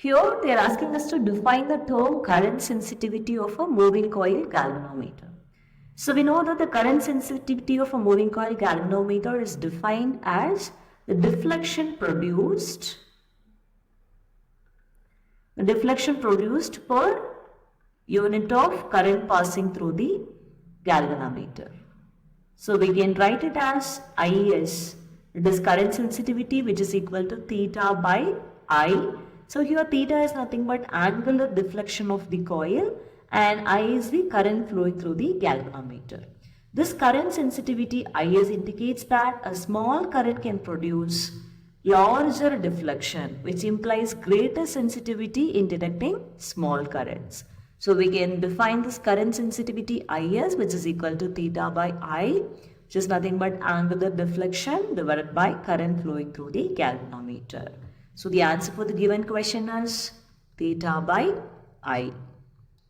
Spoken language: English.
Here they are asking us to define the term current sensitivity of a moving coil galvanometer. So we know that the current sensitivity of a moving coil galvanometer is defined as the deflection produced per unit of current passing through the galvanometer. So we can write it as IS. It is current sensitivity, which is equal to theta by I. So here theta is nothing but angular deflection of the coil and I is the current flowing through the galvanometer. This current sensitivity IS indicates that a small current can produce larger deflection, which implies greater sensitivity in detecting small currents. So we can define this current sensitivity IS, which is equal to theta by I, which is nothing but angular deflection divided by current flowing through the galvanometer. So the answer for the given question is theta by I.